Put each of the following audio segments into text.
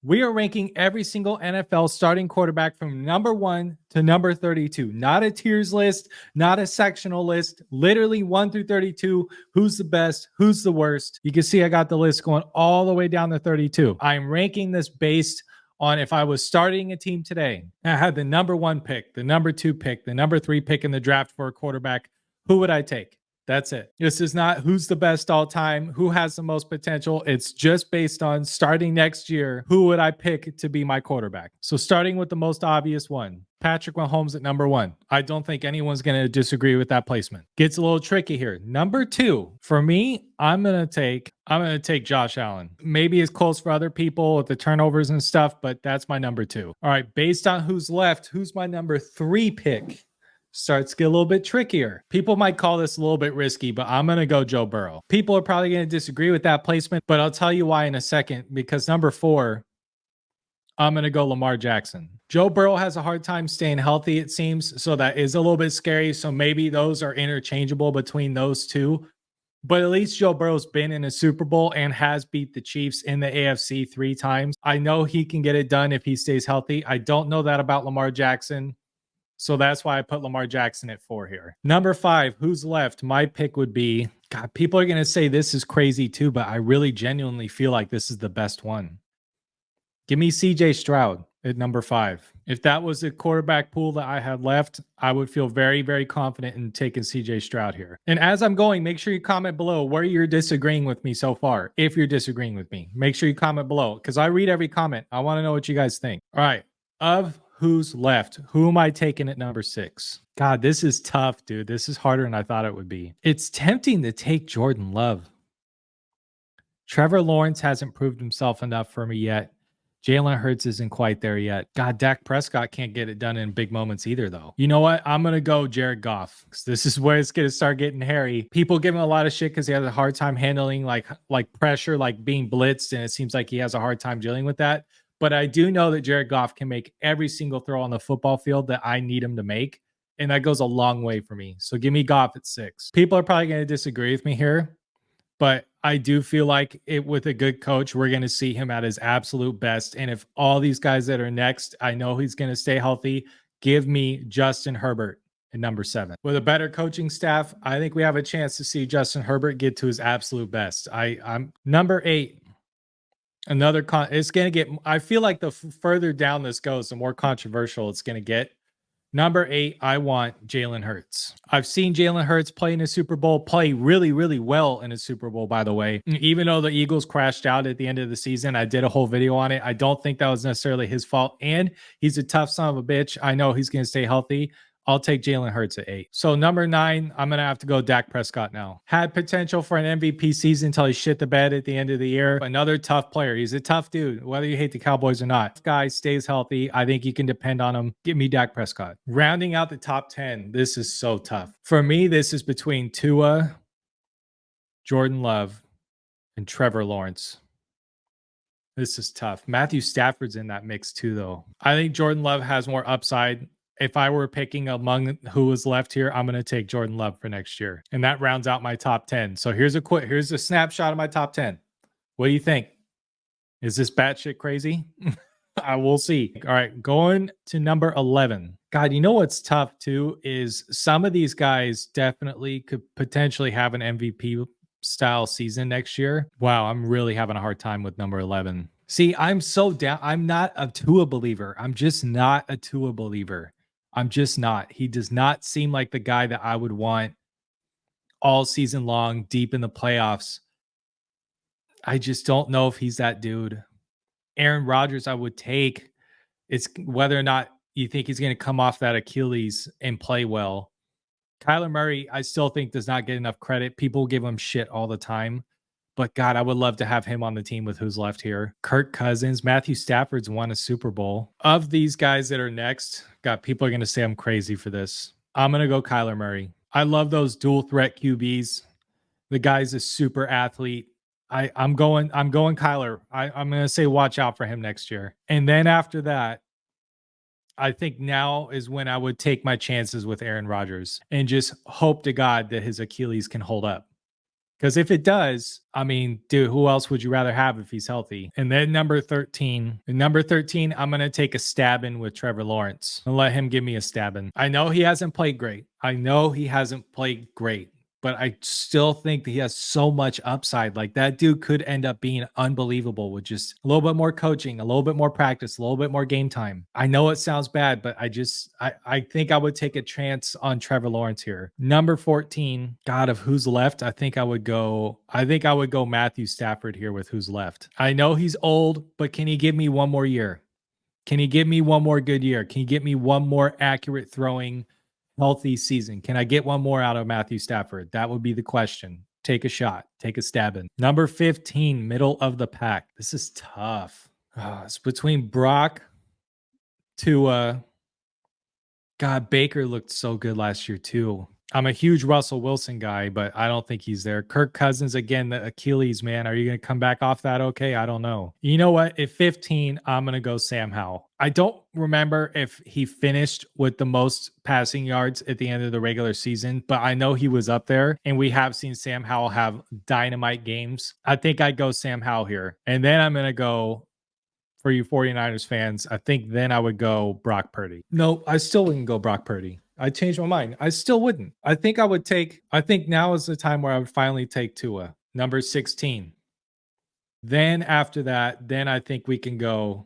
We are ranking every single NFL starting quarterback from number 1 to number 32. Not a tiers list, not a sectional list, literally 1 through 32. Who's the best? Who's the worst? You can see I got the list going all the way down to 32. I'm ranking this based on if I was starting a team today, I had the number 1 pick, the number 2 pick, the number 3 pick in the draft for a quarterback. Who would I take? That's it. This is not who's the best all time, who has the most potential. It's just based on starting next year, who would I pick to be my quarterback? So starting with the most obvious one, Patrick Mahomes at number 1. I don't think anyone's going to disagree with that placement. Gets a little tricky here. Number 2, for me, I'm going to take Josh Allen. Maybe it's close for other people with the turnovers and stuff, but that's my number 2. All right, based on who's left, who's my number 3 pick? Starts to get a little bit trickier. People might call this a little bit risky, but I'm going to go Joe Burrow. People are probably going to disagree with that placement, but I'll tell you why in a second, because number 4, I'm going to go Lamar Jackson. Joe Burrow has a hard time staying healthy, it seems, so that is a little bit scary. So maybe those are interchangeable between those two. But at least Joe Burrow's been in a Super Bowl and has beat the Chiefs in the AFC 3 times. I know he can get it done if he stays healthy. I don't know that about Lamar Jackson. So that's why I put Lamar Jackson at 4 here. Number 5, who's left? My pick would be, God, people are going to say this is crazy too, but I really genuinely feel like this is the best one. Give me CJ Stroud at number 5. If that was the quarterback pool that I had left, I would feel very, very confident in taking CJ Stroud here. And as I'm going, make sure you comment below where you're disagreeing with me so far. If you're disagreeing with me, make sure you comment below because I read every comment. I want to know what you guys think. All right. Of who's left? Who am I taking at number 6? God, this is tough, dude. This is harder than I thought it would be. It's tempting to take Jordan Love. Trevor Lawrence hasn't proved himself enough for me yet. Jalen Hurts isn't quite there yet. God, Dak Prescott can't get it done in big moments either, though. You know what? I'm going to go Jared Goff because this is where it's going to start getting hairy. People give him a lot of shit because he has a hard time handling like pressure, like being blitzed, and it seems like he has a hard time dealing with that. But I do know that Jared Goff can make every single throw on the football field that I need him to make. And that goes a long way for me. So give me Goff at 6. People are probably going to disagree with me here, but I do feel like with a good coach, we're going to see him at his absolute best. And if all these guys that are next, I know he's going to stay healthy, give me Justin Herbert at number 7. With a better coaching staff, I think we have a chance to see Justin Herbert get to his absolute best. I'm number 8. It's going to get, I feel like the further down this goes, the more controversial it's going to get. Number 8, I want Jalen Hurts. I've seen Jalen Hurts play in a Super Bowl, play really, really well in a Super Bowl, by the way. Even though the Eagles crashed out at the end of the season, I did a whole video on it. I don't think that was necessarily his fault. And he's a tough son of a bitch. I know he's going to stay healthy. I'll take Jalen Hurts at 8. So number 9, I'm going to have to go Dak Prescott now. Had potential for an MVP season until he shit the bed at the end of the year. Another tough player. He's a tough dude, whether you hate the Cowboys or not. This guy stays healthy. I think you can depend on him. Give me Dak Prescott. Rounding out the top 10, this is so tough. For me, this is between Tua, Jordan Love, and Trevor Lawrence. This is tough. Matthew Stafford's in that mix too, though. I think Jordan Love has more upside. If I were picking among who was left here, I'm going to take Jordan Love for next year. And that rounds out my top 10. So here's a snapshot of my top 10. What do you think? Is this batshit crazy? I will see. All right, going to number 11. God, you know what's tough too is some of these guys definitely could potentially have an MVP style season next year. Wow, I'm really having a hard time with number 11. See, I'm so down. I'm not a Tua believer. I'm just not a Tua believer. I'm just not. He does not seem like the guy that I would want all season long, deep in the playoffs. I just don't know if he's that dude. Aaron Rodgers, I would take. It's whether or not you think he's going to come off that Achilles and play well. Kyler Murray, I still think does not get enough credit. People give him shit all the time. But God, I would love to have him on the team with who's left here. Kirk Cousins, Matthew Stafford's won a Super Bowl. Of these guys that are next, God, people are going to say I'm crazy for this. I'm going to go Kyler Murray. I love those dual threat QBs. The guy's a super athlete. I'm going Kyler. I'm going to say watch out for him next year. And then after that, I think now is when I would take my chances with Aaron Rodgers and just hope to God that his Achilles can hold up. Because if it does, I mean, dude, who else would you rather have if he's healthy? And then number 13, I'm going to take a stab in with Trevor Lawrence and let him give me a stab in. I know he hasn't played great. But I still think that he has so much upside. Like that dude could end up being unbelievable with just a little bit more coaching, a little bit more practice, a little bit more game time. I know it sounds bad, but I think I would take a chance on Trevor Lawrence here. Number 14, God, of who's left, I think I would go Matthew Stafford here with who's left. I know he's old, but can he give me one more year? Can he give me one more good year? Can he get me one more accurate throwing healthy season? Can I get one more out of Matthew Stafford? That would be the question. Take a shot, take a stab in. Number 15, middle of the pack. This is tough. It's between Brock, Tua. God, Baker looked so good last year too. I'm a huge Russell Wilson guy, but I don't think he's there. Kirk Cousins, again, the Achilles, man. Are you going to come back off that okay? I don't know. You know what? At 15, I'm going to go Sam Howell. I don't remember if he finished with the most passing yards at the end of the regular season, but I know he was up there, and we have seen Sam Howell have dynamite games. I think I'd go Sam Howell here. And then I'm going to go, for you 49ers fans, I think then I would go Brock Purdy. No, I still wouldn't go Brock Purdy. I changed my mind. I still wouldn't. I think now is the time where I would finally take Tua, number 16. Then after that, then I think we can go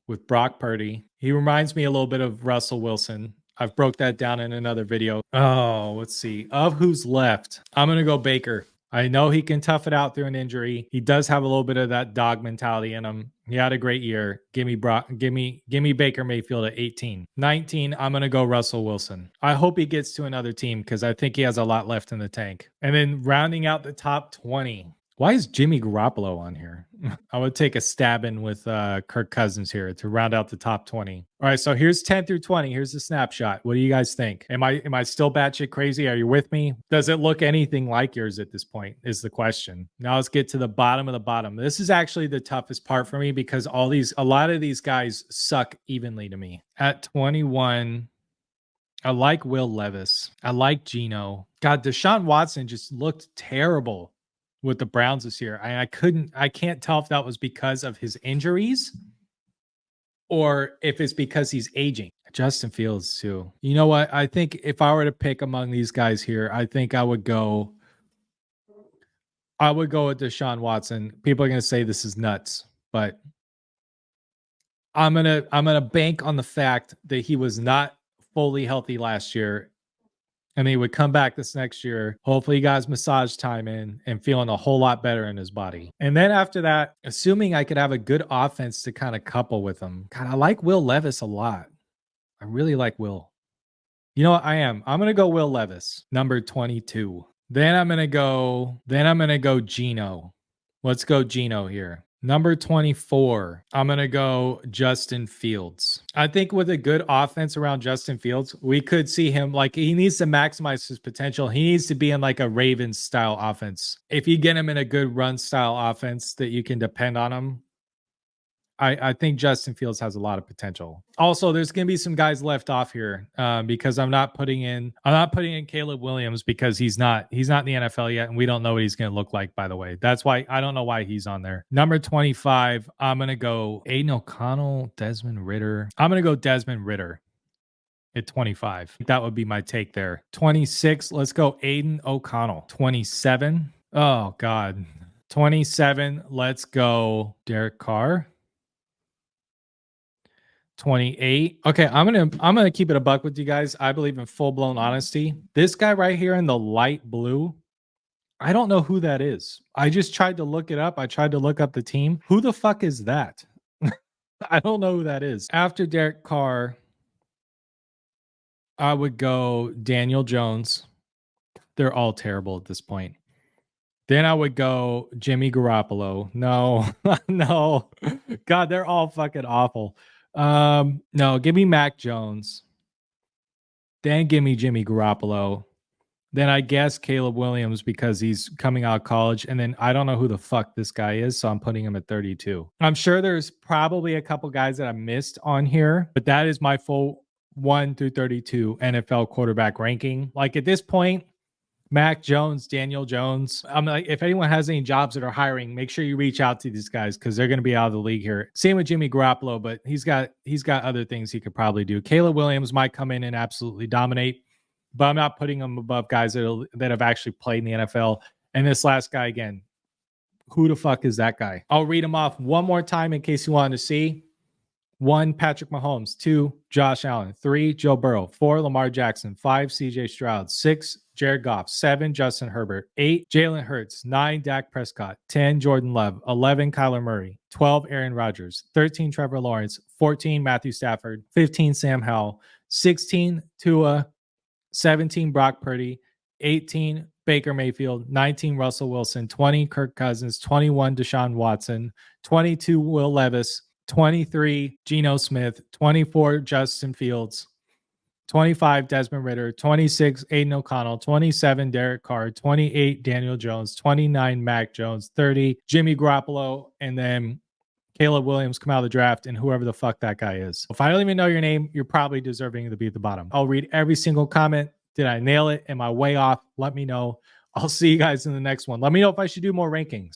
with Brock Purdy. He reminds me a little bit of Russell Wilson. I've broke that down in another video. Oh, let's see. Of who's left, I'm going to go Baker. I know he can tough it out through an injury. He does have a little bit of that dog mentality in him. He had a great year. Give me Baker Mayfield at 18. 19, I'm going to go Russell Wilson. I hope he gets to another team because I think he has a lot left in the tank. And then rounding out the top 20. Why is Jimmy Garoppolo on here? I would take a stab in with Kirk Cousins here to round out the top 20. All right, so here's 10 through 20. Here's the snapshot. What do you guys think? Am I still batshit crazy? Are you with me? Does it look anything like yours at this point is the question. Now let's get to the bottom of the bottom. This is actually the toughest part for me because a lot of these guys suck evenly to me. At 21, I like Will Levis. I like Geno. God, Deshaun Watson just looked terrible with the Browns this year. I can't tell if that was because of his injuries or if it's because he's aging. Justin Fields too. You know what? I think if I were to pick among these guys here, I think I would go with Deshaun Watson. People are going to say this is nuts, but I'm going to bank on the fact that he was not fully healthy last year. And he would come back this next year. Hopefully, he got his massage time in and feeling a whole lot better in his body. And then after that, assuming I could have a good offense to kind of couple with him. God, I like Will Levis a lot. I really like Will. You know what? I'm going to go Will Levis, number 22. Then I'm going to go Geno. Let's go Geno here. Number 24, I'm going to go Justin Fields. I think with a good offense around Justin Fields, we could see him he needs to maximize his potential. He needs to be in like a Ravens style offense. If you get him in a good run style offense that you can depend on him, I think Justin Fields has a lot of potential. Also, there's going to be some guys left off here because I'm not putting in Caleb Williams because he's not in the NFL yet, and we don't know what he's going to look like, by the way. That's why I don't know why he's on there. Number 25, I'm going to go Aiden O'Connell, Desmond Ridder. I'm going to go Desmond Ridder at 25. That would be my take there. 26, let's go Aiden O'Connell. 27, oh God. 27, let's go Derek Carr. 28. Okay, I'm gonna keep it a buck with you guys. I believe in full-blown honesty. This guy right here in the light blue, I don't know who that is. I just tried to look it up. I tried to look up the team. Who the fuck is that? I don't know who that is. After Derek Carr, I would go Daniel Jones. They're all terrible at this point. Then I would go Jimmy Garoppolo. No, no. God, they're all fucking awful. No, give me Mac Jones. Then give me Jimmy Garoppolo. Then I guess Caleb Williams because he's coming out of college. And then I don't know who the fuck this guy is, so I'm putting him at 32. I'm sure there's probably a couple guys that I missed on here, but that is my full 1 through 32 NFL quarterback ranking. Like at this point, Mac Jones, Daniel Jones. I'm like, if anyone has any jobs that are hiring, make sure you reach out to these guys because they're going to be out of the league here. Same with Jimmy Garoppolo, but he's got other things he could probably do. Caleb Williams might come in and absolutely dominate, but I'm not putting him above guys that have actually played in the NFL. And this last guy again, who the fuck is that guy? I'll read him off one more time in case you wanted to see. 1, Patrick Mahomes. 2, Josh Allen. 3, Joe Burrow. 4, Lamar Jackson. 5, CJ Stroud. 6, Jared Goff. 7, Justin Herbert. 8, Jalen Hurts. 9, Dak Prescott. 10, Jordan Love. 11, Kyler Murray. 12, Aaron Rodgers. 13, Trevor Lawrence. 14, Matthew Stafford. 15, Sam Howell. 16, Tua. 17, Brock Purdy. 18, Baker Mayfield. 19, Russell Wilson. 20, Kirk Cousins. 21, Deshaun Watson. 22, Will Levis. 23, Geno Smith. 24, Justin Fields. 25, Desmond Ridder. 26, Aiden O'Connell. 27, Derek Carr. 28, Daniel Jones. 29, Mac Jones. 30, Jimmy Garoppolo. And then Caleb Williams come out of the draft and whoever the fuck that guy is. If I don't even know your name, you're probably deserving to be at the bottom. I'll read every single comment. Did I nail it? Am I way off? Let me know. I'll see you guys in the next one. Let me know if I should do more rankings.